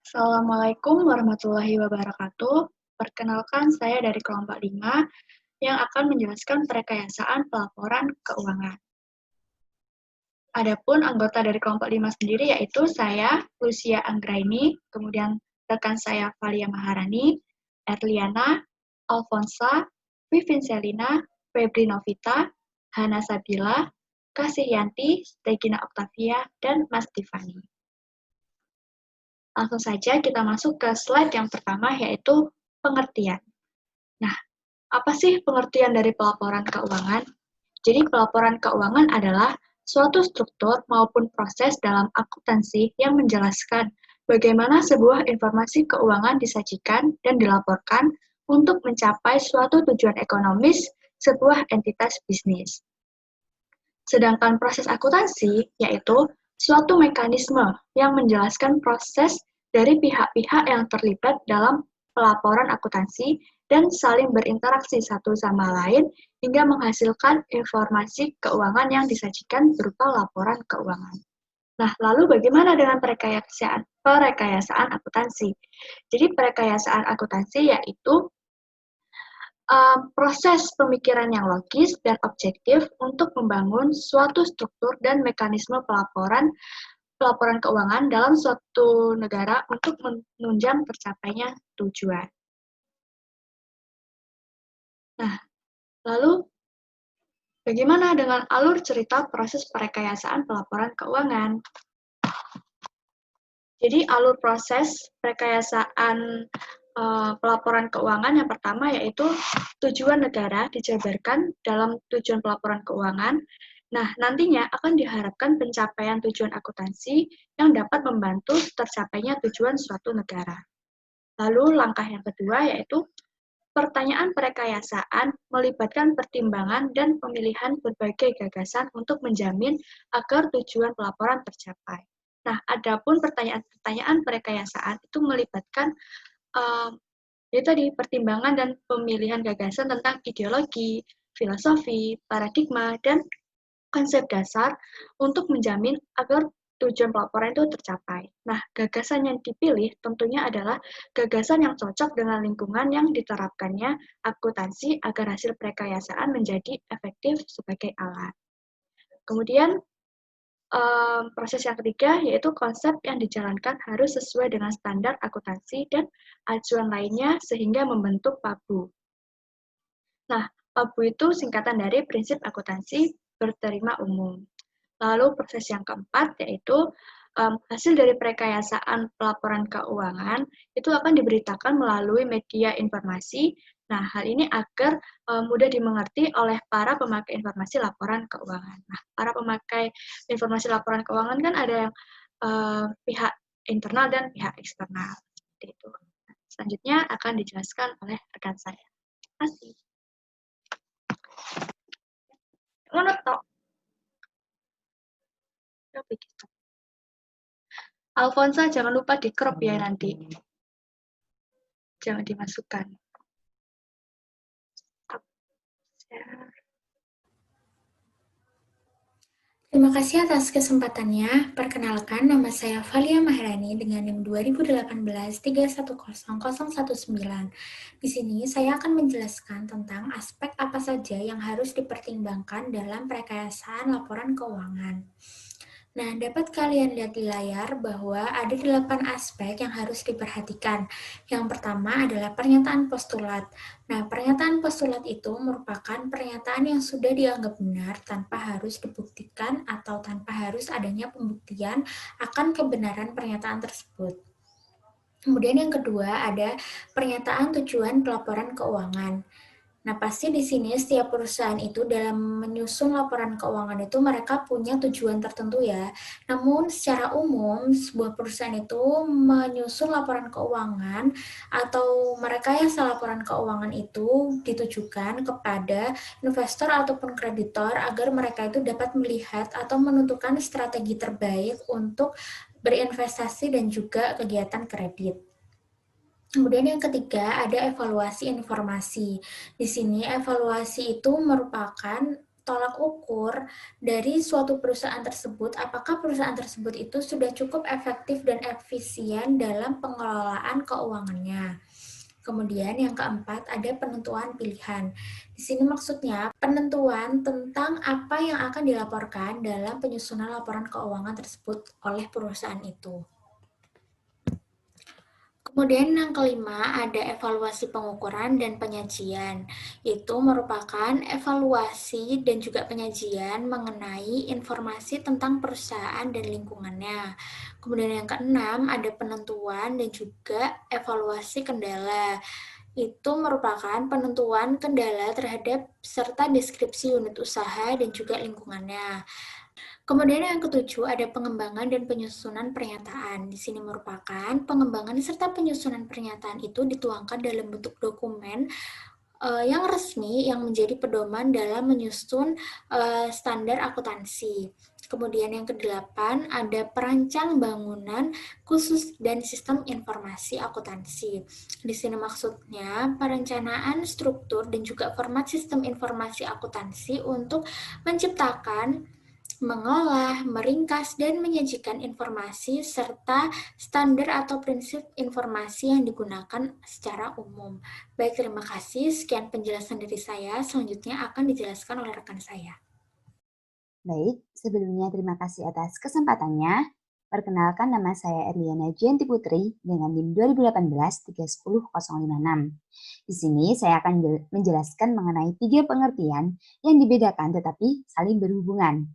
Assalamualaikum warahmatullahi wabarakatuh. Perkenalkan, saya dari kelompok 5 yang akan menjelaskan perekayasaan pelaporan keuangan. Adapun anggota dari kelompok 5 sendiri yaitu saya, Lucia Anggraini, kemudian rekan saya Valia Maharani, Erliana, Alfonsa, Vivincelina, Febri Novita, Hana Sabila, Kasihyanti, Regina Octavia, dan Mas Tiffany. Langsung saja kita masuk ke slide yang pertama, yaitu pengertian. Nah, apa sih pengertian dari pelaporan keuangan? Jadi, pelaporan keuangan adalah suatu struktur maupun proses dalam akuntansi yang menjelaskan bagaimana sebuah informasi keuangan disajikan dan dilaporkan untuk mencapai suatu tujuan ekonomis sebuah entitas bisnis. Sedangkan proses akuntansi yaitu suatu mekanisme yang menjelaskan proses dari pihak-pihak yang terlibat dalam pelaporan akuntansi dan saling berinteraksi satu sama lain hingga menghasilkan informasi keuangan yang disajikan berupa laporan keuangan. Nah, lalu bagaimana dengan perekayasaan akuntansi? Jadi, perekayasaan akuntansi yaitu proses pemikiran yang logis dan objektif untuk membangun suatu struktur dan mekanisme pelaporan keuangan dalam suatu negara untuk menunjang tercapainya tujuan. Nah, lalu bagaimana dengan alur cerita proses perekayasaan pelaporan keuangan? Jadi, alur proses perekayasaan pelaporan keuangan yang pertama yaitu tujuan negara dijabarkan dalam tujuan pelaporan keuangan. Nah, nantinya akan diharapkan pencapaian tujuan akuntansi yang dapat membantu tercapainya tujuan suatu negara. Lalu langkah yang kedua yaitu pertanyaan perekayasaan melibatkan pertimbangan dan pemilihan berbagai gagasan untuk menjamin agar tujuan pelaporan tercapai. Nah, adapun pertanyaan perekayasaan itu melibatkan tadi pertimbangan dan pemilihan gagasan tentang ideologi, filosofi, paradigma, dan konsep dasar untuk menjamin agar tujuan pelaporan itu tercapai. Nah, gagasan yang dipilih tentunya adalah gagasan yang cocok dengan lingkungan yang diterapkannya akuntansi agar hasil perekayasaan menjadi efektif sebagai alat. Kemudian, proses yang ketiga yaitu konsep yang dijalankan harus sesuai dengan standar akuntansi dan acuan lainnya sehingga membentuk PABU. Nah, PABU itu singkatan dari prinsip akuntansi berterima umum. Lalu proses yang keempat yaitu hasil dari perekayasaan pelaporan keuangan itu akan diberitakan melalui media informasi. Nah, hal ini agar mudah dimengerti oleh para pemakai informasi laporan keuangan. Nah, para pemakai informasi laporan keuangan kan ada yang pihak internal dan pihak eksternal. Seperti itu. Nah, selanjutnya akan dijelaskan oleh rekan saya. Terima kasih. Menutup. Alfonsa, jangan lupa di crop ya nanti. Jangan dimasukkan. Terima kasih atas kesempatannya. Perkenalkan, nama saya Valia Maharani dengan NIM 2018-310019. Di sini saya akan menjelaskan tentang aspek apa saja yang harus dipertimbangkan dalam perekayasaan laporan keuangan. Nah, dapat kalian lihat di layar bahwa ada 8 aspek yang harus diperhatikan. Yang pertama adalah pernyataan postulat. Nah, pernyataan postulat itu merupakan pernyataan yang sudah dianggap benar tanpa harus dibuktikan atau tanpa harus adanya pembuktian akan kebenaran pernyataan tersebut. Kemudian yang kedua ada pernyataan tujuan pelaporan keuangan. Nah, pasti di sini setiap perusahaan itu dalam menyusun laporan keuangan itu mereka punya tujuan tertentu ya. Namun secara umum sebuah perusahaan itu menyusun laporan keuangan atau merekayasa laporan keuangan itu ditujukan kepada investor ataupun kreditor agar mereka itu dapat melihat atau menentukan strategi terbaik untuk berinvestasi dan juga kegiatan kredit. Kemudian yang ketiga ada evaluasi informasi. Di sini evaluasi itu merupakan tolak ukur dari suatu perusahaan tersebut, apakah perusahaan tersebut itu sudah cukup efektif dan efisien dalam pengelolaan keuangannya. Kemudian yang keempat ada penentuan pilihan. Di sini maksudnya penentuan tentang apa yang akan dilaporkan dalam penyusunan laporan keuangan tersebut oleh perusahaan itu. Kemudian yang kelima ada evaluasi pengukuran dan penyajian. Itu merupakan evaluasi dan juga penyajian mengenai informasi tentang perusahaan dan lingkungannya. Kemudian yang keenam ada penentuan dan juga evaluasi kendala. Itu merupakan penentuan kendala terhadap serta deskripsi unit usaha dan juga lingkungannya. Kemudian yang ketujuh ada pengembangan dan penyusunan pernyataan. Di sini merupakan pengembangan serta penyusunan pernyataan itu dituangkan dalam bentuk dokumen yang resmi yang menjadi pedoman dalam menyusun standar akuntansi. Kemudian yang kedelapan ada perancang bangunan khusus dan sistem informasi akuntansi. Di sini maksudnya perencanaan struktur dan juga format sistem informasi akuntansi untuk menciptakan, mengolah, meringkas, dan menyajikan informasi serta standar atau prinsip informasi yang digunakan secara umum. Baik, terima kasih. Sekian penjelasan dari saya. Selanjutnya akan dijelaskan oleh rekan saya. Baik, sebelumnya terima kasih atas kesempatannya. Perkenalkan, nama saya Erliana Jenti Putri dengan NIM 2018-310056. Di sini saya akan menjelaskan mengenai 3 pengertian yang dibedakan tetapi saling berhubungan.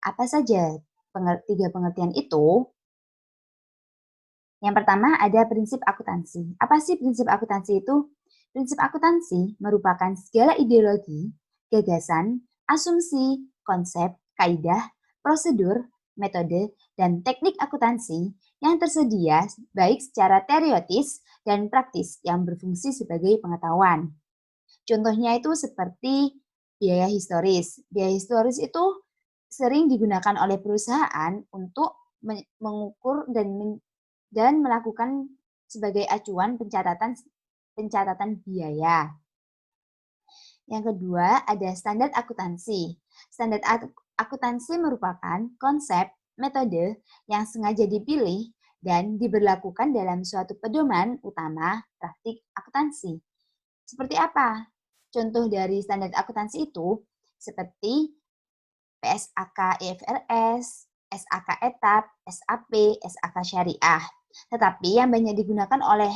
Apa saja 3 pengertian itu? Yang pertama ada prinsip akuntansi. Apa sih prinsip akuntansi itu? Prinsip akuntansi merupakan segala ideologi, gagasan, asumsi, konsep, kaidah, prosedur, metode, dan teknik akuntansi yang tersedia baik secara teoritis dan praktis yang berfungsi sebagai pengetahuan. Contohnya itu seperti biaya historis. Biaya historis itu sering digunakan oleh perusahaan untuk mengukur dan melakukan sebagai acuan pencatatan biaya. Yang kedua, ada standar akuntansi. Standar akuntansi merupakan konsep, metode yang sengaja dipilih dan diberlakukan dalam suatu pedoman utama praktik akuntansi. Seperti apa? Contoh dari standar akuntansi itu seperti PSAK IFRS, SAK Etap, SAP, SAK Syariah. Tetapi yang banyak digunakan oleh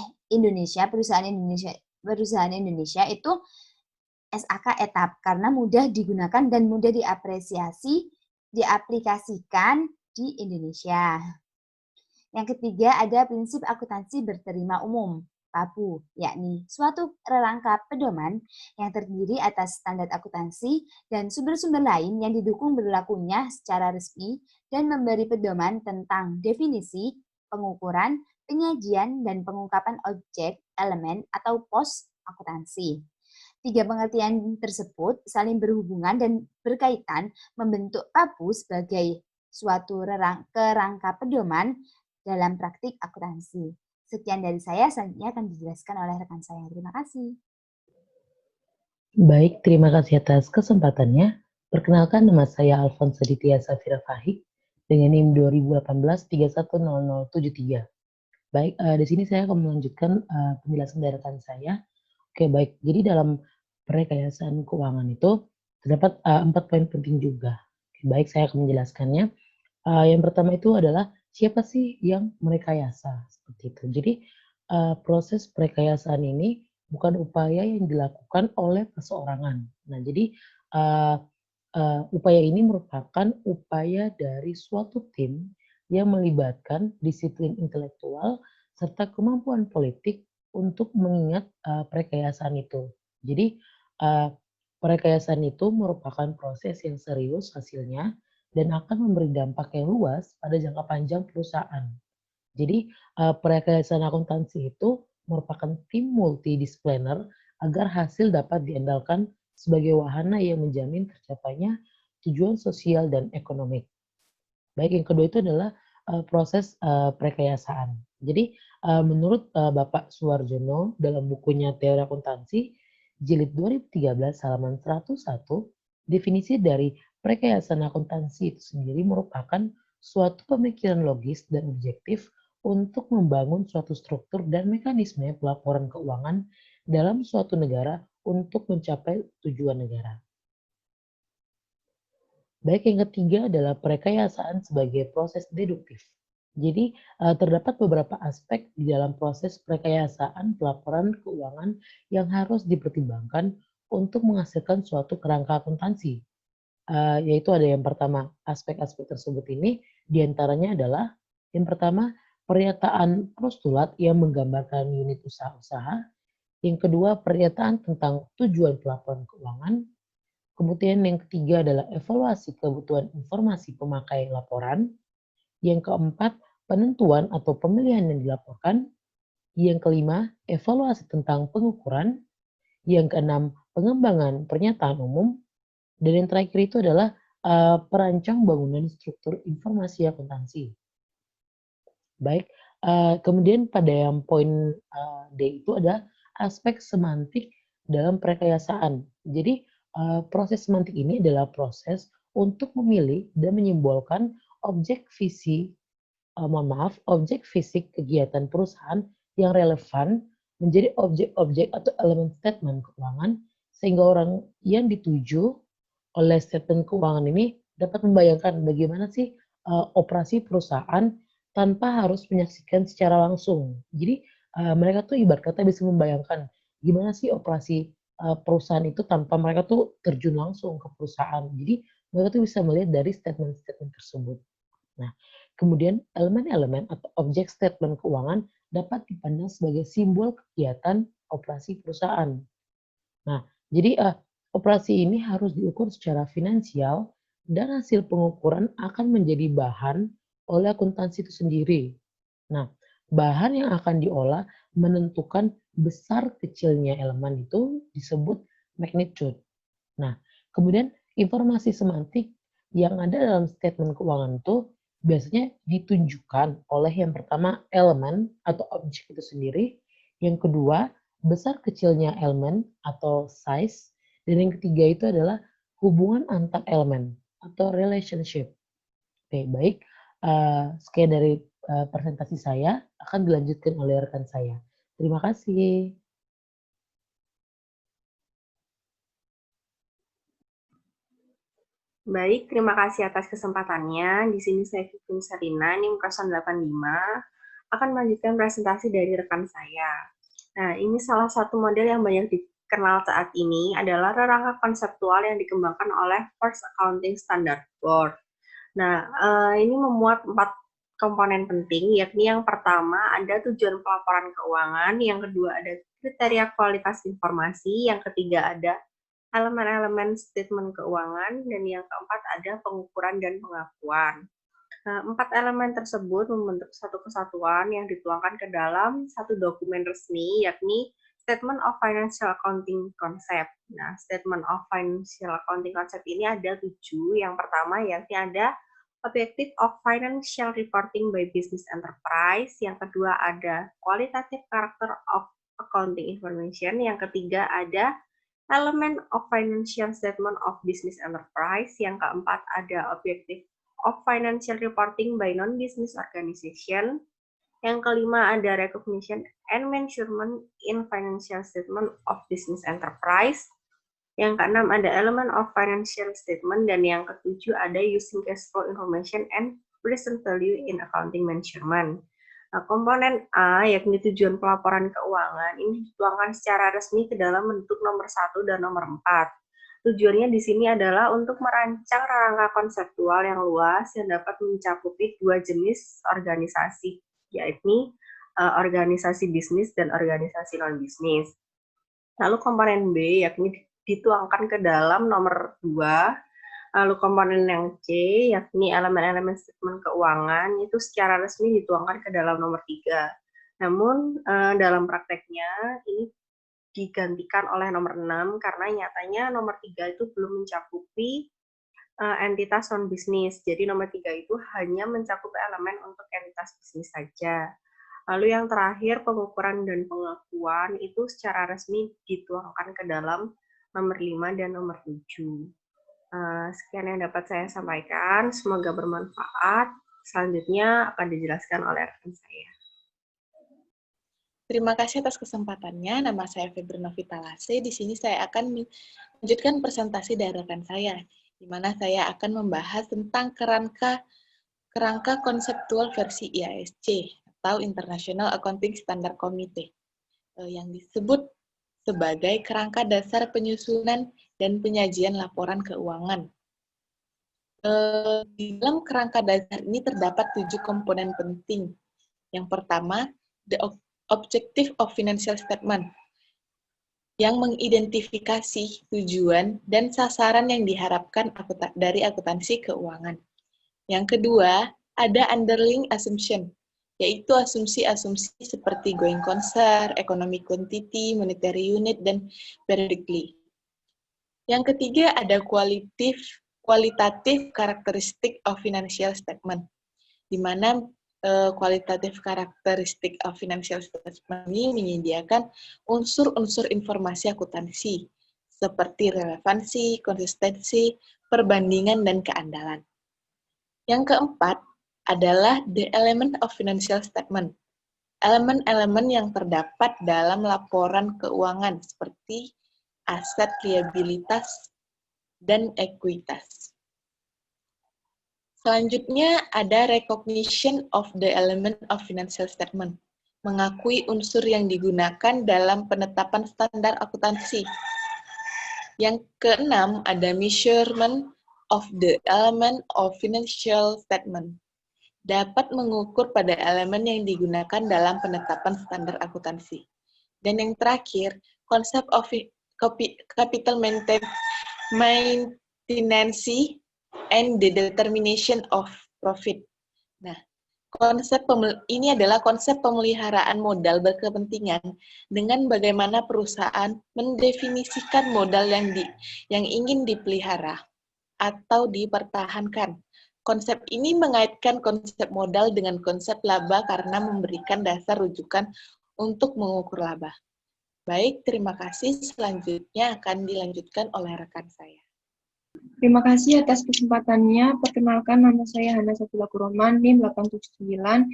perusahaan Indonesia itu SAK Etap karena mudah digunakan dan mudah diaplikasikan di Indonesia. Yang ketiga ada prinsip akuntansi berterima umum, PABU, yakni suatu rangka pedoman yang terdiri atas standar akuntansi dan sumber-sumber lain yang didukung berlakunya secara resmi dan memberi pedoman tentang definisi, pengukuran, penyajian, dan pengungkapan objek, elemen, atau pos akuntansi. 3 pengertian tersebut saling berhubungan dan berkaitan membentuk PABU sebagai suatu kerangka pedoman dalam praktik akuntansi. Sekian dari saya, selanjutnya akan dijelaskan oleh rekan saya. Terima kasih. Baik, terima kasih atas kesempatannya. Perkenalkan, nama saya Alfonso Ditya Safira Fahik dengan NIM 2018-310073. Baik, di sini saya akan melanjutkan penjelasan dari rekan saya. Oke, baik. Jadi dalam perekayasaan keuangan itu terdapat 4 poin penting juga. Oke, baik, saya akan menjelaskannya. Yang pertama itu adalah siapa sih yang merekayasa, seperti itu. Jadi proses perekayasaan ini bukan upaya yang dilakukan oleh perseorangan. Nah, jadi upaya ini merupakan upaya dari suatu tim yang melibatkan disiplin intelektual serta kemampuan politik untuk mengingat perekayasaan itu. Jadi perekayasaan itu merupakan proses yang serius hasilnya dan akan memberi dampak yang luas pada jangka panjang perusahaan. Jadi perekayasaan akuntansi itu merupakan tim multidisipliner agar hasil dapat diandalkan sebagai wahana yang menjamin tercapainya tujuan sosial dan ekonomi. Baik, yang kedua itu adalah proses perekayasaan. Jadi menurut Bapak Suwarjono dalam bukunya Teori Akuntansi jilid 2013 halaman 101, Definisi dari prekayasaan akuntansi itu sendiri merupakan suatu pemikiran logis dan objektif untuk membangun suatu struktur dan mekanisme pelaporan keuangan dalam suatu negara untuk mencapai tujuan negara. Baik, yang ketiga adalah prekayasaan sebagai proses deduktif. Jadi, terdapat beberapa aspek di dalam proses prekayasaan pelaporan keuangan yang harus dipertimbangkan untuk menghasilkan suatu kerangka akuntansi. Yaitu ada yang pertama, aspek-aspek tersebut ini diantaranya adalah yang pertama, pernyataan postulat yang menggambarkan unit usaha-usaha. Yang kedua, pernyataan tentang tujuan pelaporan keuangan. Kemudian yang ketiga adalah evaluasi kebutuhan informasi pemakai laporan. Yang keempat, penentuan atau pemilihan yang dilaporkan. Yang kelima, evaluasi tentang pengukuran. Yang keenam, pengembangan pernyataan umum. Dan yang terakhir itu adalah perancang bangunan struktur informasi akuntansi. Baik, kemudian pada yang poin D itu ada aspek semantik dalam prekayasaan. Jadi proses semantik ini adalah proses untuk memilih dan menyimbolkan objek objek fisik kegiatan perusahaan yang relevan menjadi objek-objek atau elemen statement keuangan sehingga orang yang dituju oleh statement keuangan ini dapat membayangkan bagaimana sih operasi perusahaan tanpa harus menyaksikan secara langsung. Jadi mereka tuh ibarat kata bisa membayangkan gimana sih operasi perusahaan itu tanpa mereka tuh terjun langsung ke perusahaan. Jadi mereka tuh bisa melihat dari statement-statement tersebut. Nah, kemudian elemen-elemen atau objek statement keuangan dapat dipandang sebagai simbol kegiatan operasi perusahaan. Nah, jadi operasi ini harus diukur secara finansial dan hasil pengukuran akan menjadi bahan oleh akuntansi itu sendiri. Nah, bahan yang akan diolah menentukan besar kecilnya elemen itu disebut magnitude. Nah, kemudian informasi semantik yang ada dalam statement keuangan itu biasanya ditunjukkan oleh yang pertama elemen atau objek itu sendiri, yang kedua besar kecilnya elemen atau size, dan yang ketiga itu adalah hubungan antar elemen atau relationship. Oke, baik. Sekian dari presentasi saya, akan dilanjutkan oleh rekan saya. Terima kasih. Baik, terima kasih atas kesempatannya. Di sini saya Vivin Sarina, NIM 085, akan melanjutkan presentasi dari rekan saya. Nah, ini salah satu model yang banyak dikenal saat ini adalah rangka konseptual yang dikembangkan oleh First Accounting Standard Board. Nah, ini memuat 4 komponen penting, yakni yang pertama ada tujuan pelaporan keuangan, yang kedua ada kriteria kualitas informasi, yang ketiga ada elemen-elemen statement keuangan, dan yang keempat ada pengukuran dan pengakuan. Nah, 4 elemen tersebut membentuk satu kesatuan yang dituangkan ke dalam satu dokumen resmi, yakni Statement of Financial Accounting Concept. Nah, Statement of Financial Accounting Concept ini ada 7. Yang pertama yakni ada Objective of Financial Reporting by Business Enterprise. Yang kedua ada Qualitative Character of Accounting Information. Yang ketiga ada Element of Financial Statement of Business Enterprise. Yang keempat ada Objective of Financial Reporting by Non-Business Organization. Yang kelima ada Recognition and Measurement in Financial Statement of Business Enterprise. Yang keenam ada Element of Financial Statement, dan yang ketujuh ada Using Cash Flow Information and Present Value in Accounting Measurement. Nah, komponen A, yakni tujuan pelaporan keuangan, ini dituangkan secara resmi ke dalam bentuk nomor 1 dan nomor 4. Tujuannya di sini adalah untuk merancang rangka konseptual yang luas yang dapat mencakupi 2 jenis organisasi, yakni organisasi bisnis dan organisasi non-bisnis. Lalu komponen B, yakni dituangkan ke dalam nomor 2. Lalu komponen yang C, yakni elemen-elemen statement keuangan, itu secara resmi dituangkan ke dalam nomor 3. Namun dalam prakteknya ini digantikan oleh nomor 6 karena nyatanya nomor 3 itu belum mencakupi entitas non-bisnis. Jadi nomor 3 itu hanya mencakup elemen untuk entitas bisnis saja. Lalu yang terakhir, pengukuran dan pengakuan itu secara resmi dituangkan ke dalam nomor 5 dan nomor 7. Sekian yang dapat saya sampaikan, semoga bermanfaat. Selanjutnya akan dijelaskan oleh rekan saya. Terima kasih atas kesempatannya. Nama saya Febri Novita Lase. Di sini saya akan melanjutkan presentasi dari rekan saya, di mana saya akan membahas tentang kerangka konseptual versi IASC atau International Accounting Standard Committee, yang disebut sebagai kerangka dasar penyusunan dan penyajian laporan keuangan. Di dalam kerangka dasar ini terdapat 7 komponen penting. Yang pertama, the Objective of Financial Statement, yang mengidentifikasi tujuan dan sasaran yang diharapkan dari akuntansi keuangan. Yang kedua, ada underlying assumption, yaitu asumsi-asumsi seperti going concern, economic quantity, monetary unit, dan periodically. Yang ketiga, ada qualitative characteristic of financial statement, di mana kualitatif karakteristik of financial statement ini menyediakan unsur-unsur informasi akuntansi seperti relevansi, konsistensi, perbandingan, dan keandalan. Yang keempat adalah the element of financial statement, elemen-elemen yang terdapat dalam laporan keuangan seperti aset, liabilitas, dan ekuitas. Selanjutnya ada recognition of the element of financial statement, mengakui unsur yang digunakan dalam penetapan standar akuntansi. Yang keenam ada measurement of the element of financial statement, dapat mengukur pada elemen yang digunakan dalam penetapan standar akuntansi. Dan yang terakhir, konsep of capital maintenance and the determination of profit. Nah, ini adalah konsep pemeliharaan modal berkepentingan dengan bagaimana perusahaan mendefinisikan modal yang ingin dipelihara atau dipertahankan. Konsep ini mengaitkan konsep modal dengan konsep laba karena memberikan dasar rujukan untuk mengukur laba. Baik, terima kasih. Selanjutnya akan dilanjutkan oleh rekan saya. Terima kasih atas kesempatannya. Perkenalkan, nama saya Hana Sabulaku Roman, NIM 879.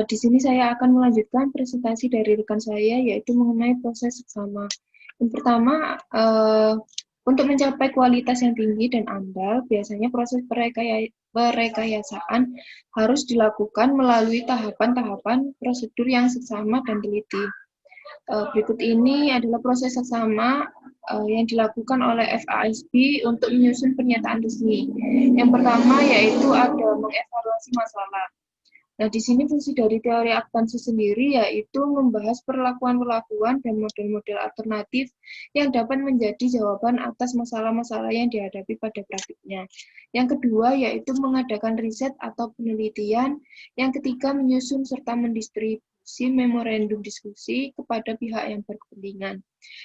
Di sini saya akan melanjutkan presentasi dari rekan saya, yaitu mengenai proses seksama. Yang pertama, untuk mencapai kualitas yang tinggi dan andal, biasanya proses perekayasaan harus dilakukan melalui tahapan-tahapan prosedur yang seksama dan teliti. Berikut ini adalah proses seksama yang dilakukan oleh FASB untuk menyusun pernyataan resmi. Yang pertama yaitu ada mengevaluasi masalah. Nah, di sini fungsi dari teori akuntansi sendiri yaitu membahas perlakuan-perlakuan dan model-model alternatif yang dapat menjadi jawaban atas masalah-masalah yang dihadapi pada praktiknya. Yang kedua yaitu mengadakan riset atau penelitian. Yang ketiga menyusun serta mendistribusi memorandum diskusi kepada pihak yang berkepentingan.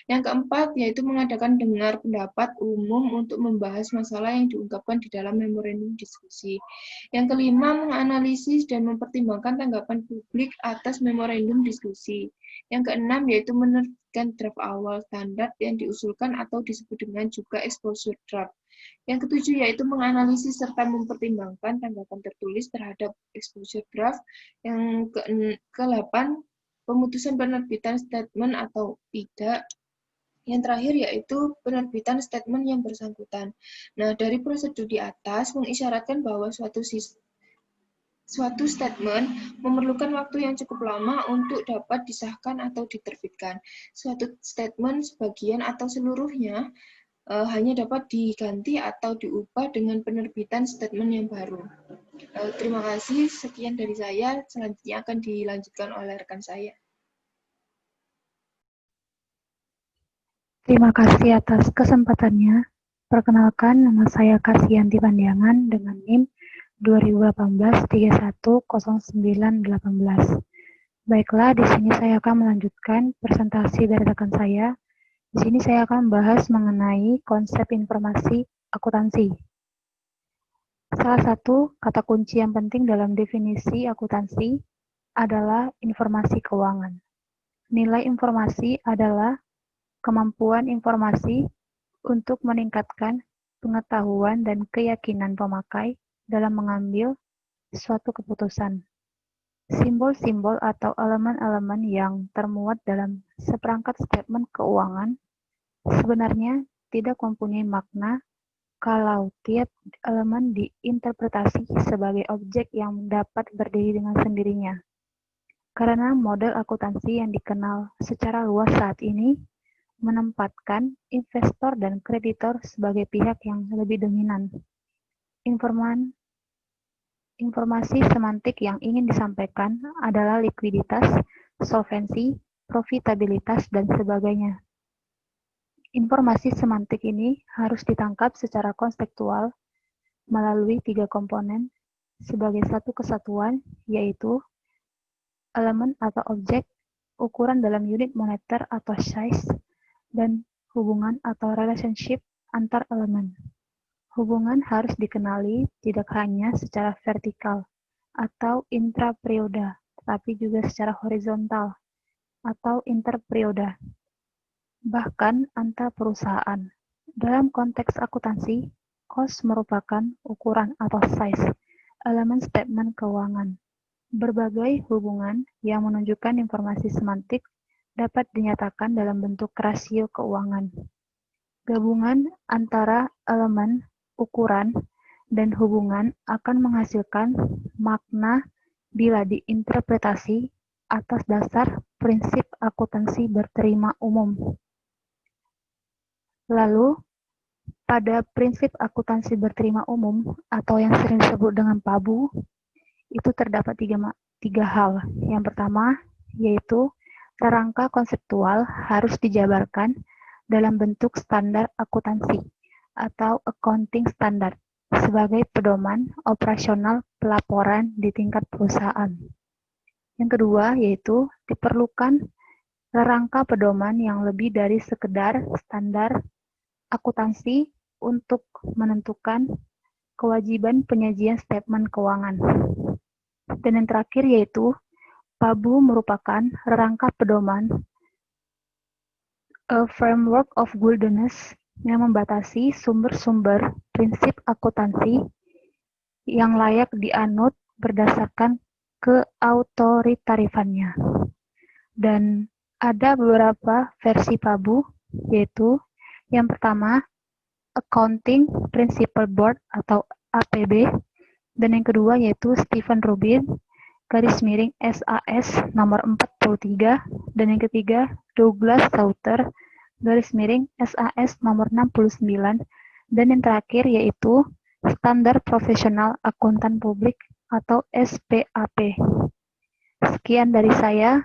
Yang keempat yaitu mengadakan dengar pendapat umum untuk membahas masalah yang diungkapkan di dalam memorandum diskusi. Yang kelima menganalisis dan mempertimbangkan tanggapan publik atas memorandum diskusi. Yang keenam yaitu menerbitkan draft awal standar yang diusulkan atau disebut dengan juga exposure draft. Yang ketujuh yaitu menganalisis serta mempertimbangkan tanggapan tertulis terhadap exposure draft. Yang ke-8 pemutusan penerbitan statement atau tidak. Yang terakhir yaitu penerbitan statement yang bersangkutan. Nah, dari prosedur di atas mengisyaratkan bahwa suatu statement memerlukan waktu yang cukup lama untuk dapat disahkan atau diterbitkan. Suatu statement sebagian atau seluruhnya hanya dapat diganti atau diubah dengan penerbitan statement yang baru. Terima kasih, sekian dari saya. Selanjutnya akan dilanjutkan oleh rekan saya. Terima kasih atas kesempatannya. Perkenalkan, nama saya Kasyanti Pandiangan dengan NIM 2018-310918. Baiklah, di sini saya akan melanjutkan presentasi dari rekan saya. Di sini saya akan membahas mengenai konsep informasi akuntansi. Salah satu kata kunci yang penting dalam definisi akuntansi adalah informasi keuangan. Nilai informasi adalah kemampuan informasi untuk meningkatkan pengetahuan, dan keyakinan pemakai dalam mengambil suatu keputusan. Simbol-simbol atau elemen-elemen yang termuat dalam seperangkat statement keuangan sebenarnya tidak mempunyai makna kalau tiap elemen diinterpretasi sebagai objek yang dapat berdiri dengan sendirinya. Karena model akuntansi yang dikenal secara luas saat ini menempatkan investor dan kreditor sebagai pihak yang lebih dominan. Informasi semantik yang ingin disampaikan adalah likuiditas, solvensi, profitabilitas, dan sebagainya. Informasi semantik ini harus ditangkap secara konseptual melalui 3 komponen sebagai satu kesatuan, yaitu elemen atau objek, ukuran dalam unit moneter atau size, dan hubungan atau relationship antar elemen. Hubungan harus dikenali tidak hanya secara vertikal atau intraperioda, tetapi juga secara horizontal atau interperioda, bahkan antar perusahaan. Dalam konteks akuntansi, cost merupakan ukuran atau size elemen statement keuangan. Berbagai hubungan yang menunjukkan informasi semantik dapat dinyatakan dalam bentuk rasio keuangan. Gabungan antara elemen, ukuran, dan hubungan akan menghasilkan makna bila diinterpretasi atas dasar prinsip akuntansi berterima umum. Lalu, pada prinsip akuntansi berterima umum atau yang sering disebut dengan PABU, itu terdapat tiga hal. Yang pertama, yaitu kerangka konseptual harus dijabarkan dalam bentuk standar akuntansi atau accounting standard sebagai pedoman operasional pelaporan di tingkat perusahaan. Yang kedua, yaitu diperlukan kerangka pedoman yang lebih dari sekedar standar akuntansi untuk menentukan kewajiban penyajian statement keuangan. Dan yang terakhir yaitu PABU merupakan rangka pedoman, a framework of goodness, yang membatasi sumber-sumber prinsip akuntansi yang layak dianut berdasarkan keautoritarifannya. Dan ada beberapa versi PABU, yaitu yang pertama, Accounting Principle Board atau APB, dan yang kedua yaitu Stephen Rubin, _SAS nomor 43, dan yang ketiga Douglas Sauter, _SAS nomor 69, dan yang terakhir yaitu Standar Profesional Akuntan Publik atau SPAP. Sekian dari saya.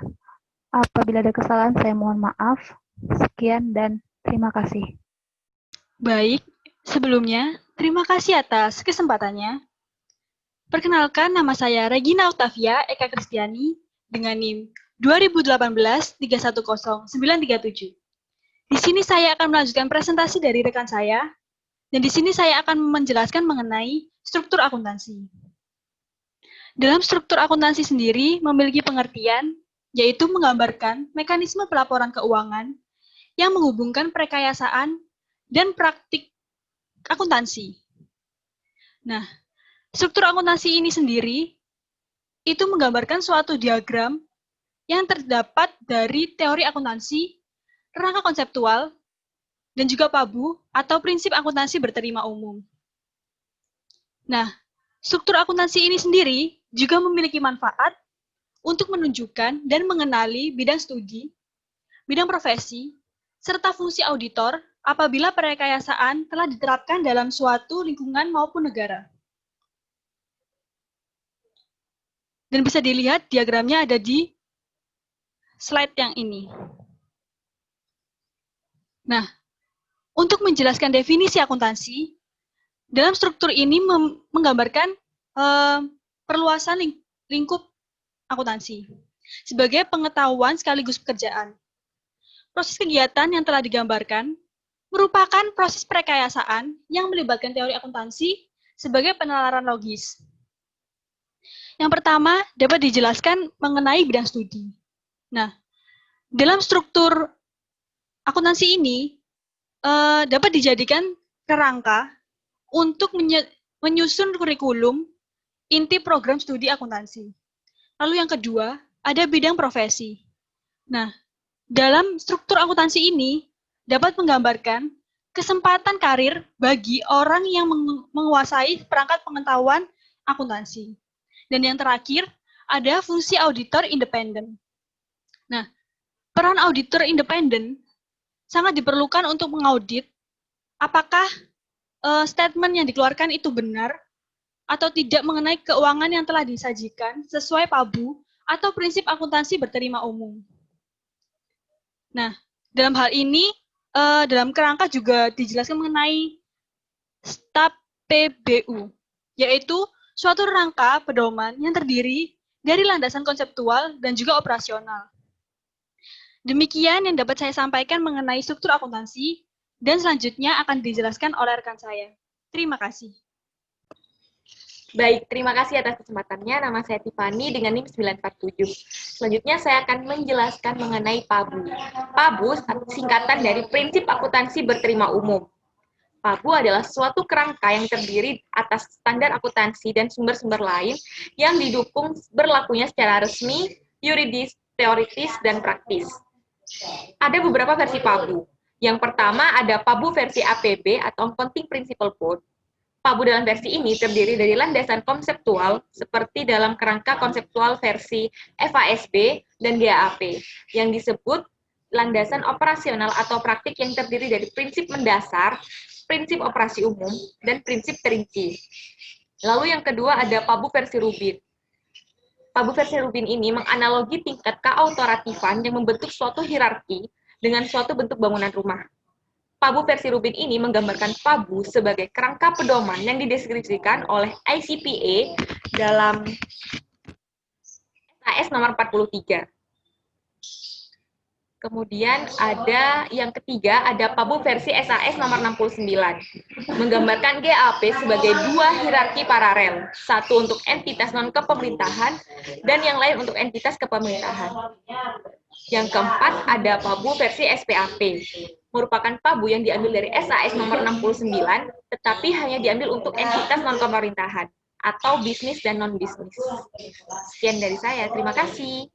Apabila ada kesalahan, saya mohon maaf. Sekian dan terima kasih. Baik, sebelumnya terima kasih atas kesempatannya. Perkenalkan, nama saya Regina Octavia Eka Kristiani dengan NIM 2018-310937. Di sini saya akan melanjutkan presentasi dari rekan saya, dan di sini saya akan menjelaskan mengenai struktur akuntansi. Dalam struktur akuntansi sendiri memiliki pengertian, yaitu menggambarkan mekanisme pelaporan keuangan yang menghubungkan perkayasaan dan praktik akuntansi. Nah, struktur akuntansi ini sendiri itu menggambarkan suatu diagram yang terdapat dari teori akuntansi, rangka konseptual, dan juga PABU atau prinsip akuntansi berterima umum. Nah, struktur akuntansi ini sendiri juga memiliki manfaat untuk menunjukkan dan mengenali bidang studi, bidang profesi, serta fungsi auditor apabila perkayasaan telah diterapkan dalam suatu lingkungan maupun negara. Dan bisa dilihat diagramnya ada di slide yang ini. Nah, untuk menjelaskan definisi akuntansi, dalam struktur ini menggambarkan perluasan lingkup akuntansi sebagai pengetahuan sekaligus pekerjaan. Proses kegiatan yang telah digambarkan merupakan proses perkayasaan yang melibatkan teori akuntansi sebagai penalaran logis. Yang pertama dapat dijelaskan mengenai bidang studi. Nah, dalam struktur akuntansi ini dapat dijadikan kerangka untuk menyusun kurikulum inti program studi akuntansi. Lalu yang kedua, ada bidang profesi. Nah, dalam struktur akuntansi ini dapat menggambarkan kesempatan karir bagi orang yang menguasai perangkat pengetahuan akuntansi. Dan yang terakhir, ada fungsi auditor independen. Nah, peran auditor independen sangat diperlukan untuk mengaudit apakah statement yang dikeluarkan itu benar atau tidak mengenai keuangan yang telah disajikan sesuai PABU atau prinsip akuntansi berterima umum. Nah, dalam hal ini, dalam kerangka juga dijelaskan mengenai STAP PBU, yaitu suatu rangka pedoman yang terdiri dari landasan konseptual dan juga operasional. Demikian yang dapat saya sampaikan mengenai struktur akuntansi, dan selanjutnya akan dijelaskan oleh rekan saya. Terima kasih. Baik, terima kasih atas kesempatannya. Nama saya Tiffany dengan NIM 947. Selanjutnya saya akan menjelaskan mengenai PABU. PABU singkatan dari Prinsip Akuntansi Berterima Umum. PABU adalah suatu kerangka yang terdiri atas standar akuntansi dan sumber-sumber lain yang didukung berlakunya secara resmi, yuridis, teoritis, dan praktis. Ada beberapa versi PABU. Yang pertama ada PABU versi APB atau Accounting Principle Board. PABU dalam versi ini terdiri dari landasan konseptual seperti dalam kerangka konseptual versi FASB dan GAAP yang disebut landasan operasional atau praktik yang terdiri dari prinsip mendasar, prinsip operasi umum, dan prinsip terinci. Lalu yang kedua ada PABU versi Rubin. PABU versi Rubin ini menganalogi tingkat keautoratifan yang membentuk suatu hierarki dengan suatu bentuk bangunan rumah. PABU versi Rubin ini menggambarkan PABU sebagai kerangka pedoman yang dideskripsikan oleh ICPA dalam SAS nomor 43. Kemudian ada yang ketiga, ada PABU versi SAS nomor 69, menggambarkan GAP sebagai dua hierarki paralel, satu untuk entitas non-kepemerintahan dan yang lain untuk entitas kepemerintahan. Yang keempat, ada PABU versi SPAP, merupakan PABU yang diambil dari SAS nomor 69, tetapi hanya diambil untuk entitas non-pemerintahan, atau bisnis dan non-bisnis. Sekian dari saya, terima kasih.